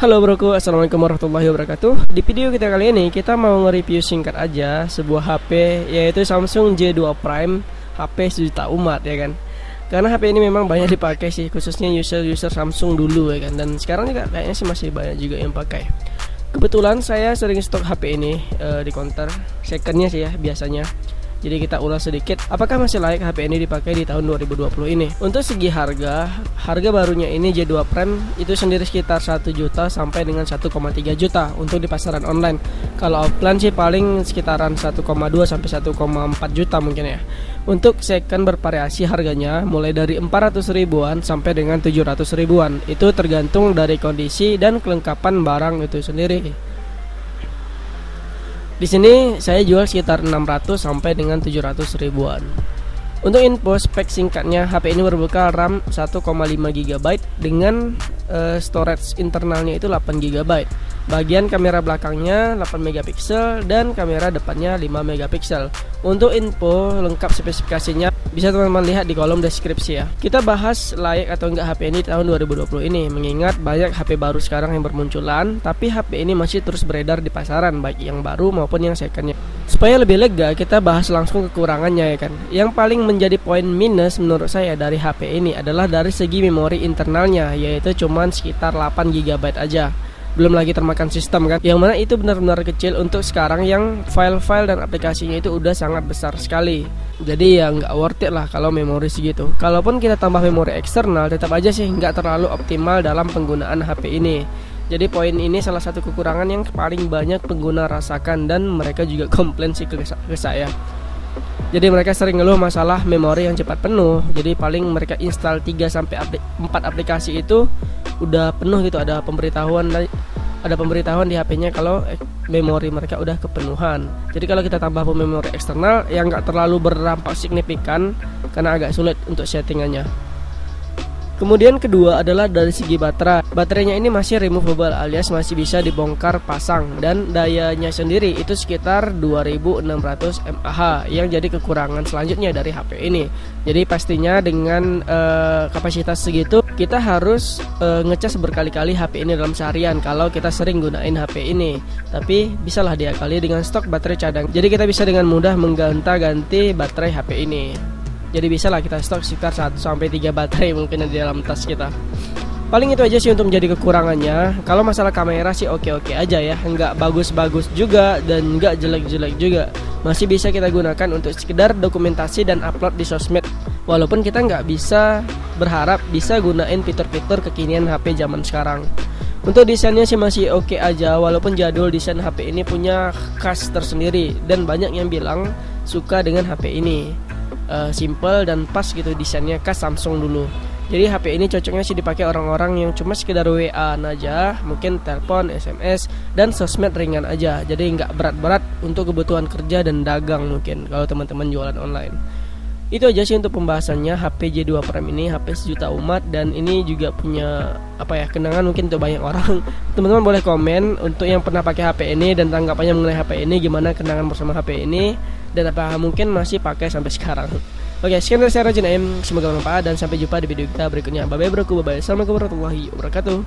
Halo broku, assalamualaikum warahmatullahi wabarakatuh. Di video kita kali ini kita mau nge-review singkat aja sebuah HP, yaitu Samsung J2 Prime, HP sejuta umat ya kan. Karena HP ini memang banyak dipakai sih, khususnya user Samsung dulu ya kan. Dan sekarang juga kayaknya sih masih banyak juga yang pakai. Kebetulan saya sering stok HP ini di counter secondnya sih ya biasanya. Jadi kita ulas sedikit, apakah masih layak HP ini dipakai di tahun 2020 ini. Untuk segi harga barunya ini J2 Prime itu sendiri sekitar 1 juta sampai dengan 1,3 juta untuk di pasaran online. Kalau offline sih paling sekitaran 1,2 sampai 1,4 juta mungkin ya. Untuk second bervariasi harganya mulai dari 400 ribuan sampai dengan 700 ribuan. Itu tergantung dari kondisi dan kelengkapan barang itu sendiri. Di sini saya jual sekitar 600 sampai dengan 700 ribuan. Untuk info spek singkatnya, HP ini berbekal RAM 1,5 GB dengan storage internalnya itu 8 GB. Bagian kamera belakangnya 8 megapiksel dan kamera depannya 5 megapiksel. Untuk info lengkap spesifikasinya bisa teman-teman lihat di kolom deskripsi ya. Kita bahas layak atau enggak HP ini tahun 2020 ini, mengingat banyak HP baru sekarang yang bermunculan, tapi HP ini masih terus beredar di pasaran, baik yang baru maupun yang secondnya. Supaya lebih lega, kita bahas langsung kekurangannya ya kan. Yang paling menjadi poin minus menurut saya dari HP ini adalah dari segi memori internalnya, yaitu cuman sekitar 8 GB aja. Belum lagi termakan sistem kan, yang mana itu benar-benar kecil untuk sekarang yang file-file dan aplikasinya itu udah sangat besar sekali. Jadi ya nggak worth it lah kalau memori segitu. Kalaupun kita tambah memori eksternal, tetap aja sih nggak terlalu optimal dalam penggunaan HP ini. Jadi poin ini salah satu kekurangan yang paling banyak pengguna rasakan dan mereka juga komplain sih ke saya. Jadi mereka sering ngeluh masalah memori yang cepat penuh. Jadi paling mereka install 3 sampai 4 aplikasi itu udah penuh gitu, ada pemberitahuan di HP-nya kalau memori mereka udah kepenuhan. Jadi kalau kita tambah memori eksternal yang nggak terlalu berdampak signifikan karena agak sulit untuk settingannya. Kemudian kedua adalah dari segi baterai. Baterainya ini masih removable alias masih bisa dibongkar pasang, dan dayanya sendiri itu sekitar 2600 mAh yang jadi kekurangan selanjutnya dari HP ini. Jadi pastinya dengan kapasitas segitu kita harus ngecas berkali-kali HP ini dalam seharian kalau kita sering gunain HP ini. Tapi bisalah diakali dengan stok baterai cadang. Jadi kita bisa dengan mudah mengganti baterai HP ini. Jadi bisa lah kita stok sekitar 1-3 baterai mungkin di dalam tas kita. Paling itu aja sih untuk menjadi kekurangannya. Kalau masalah kamera sih oke-oke aja ya, nggak bagus-bagus juga dan nggak jelek-jelek juga. Masih bisa kita gunakan untuk sekedar dokumentasi dan upload di sosmed. Walaupun kita nggak bisa berharap bisa gunain fitur-fitur kekinian HP zaman sekarang. Untuk desainnya sih masih oke aja, walaupun jadul desain HP ini punya khas tersendiri dan banyak yang bilang suka dengan HP ini. Simple dan pas gitu desainnya, khas Samsung dulu. Jadi HP ini cocoknya sih dipakai orang-orang yang cuma sekedar WA aja, mungkin telepon, SMS, dan sosmed ringan aja. Jadi nggak berat-berat untuk kebutuhan kerja dan dagang mungkin kalau teman-teman jualan online. Itu aja sih untuk pembahasannya HP J2 Prime ini, HP sejuta umat, dan ini juga punya kenangan mungkin untuk banyak orang. Teman-teman boleh komen untuk yang pernah pakai HP ini dan tanggapannya mengenai HP ini, gimana kenangan bersama HP ini, dan apa mungkin masih pakai sampai sekarang. Oke, sekian dari saya Rajin AM, semoga bermanfaat dan sampai jumpa di video kita berikutnya. Bye bye broku, bye bye. Assalamualaikum warahmatullahi wabarakatuh.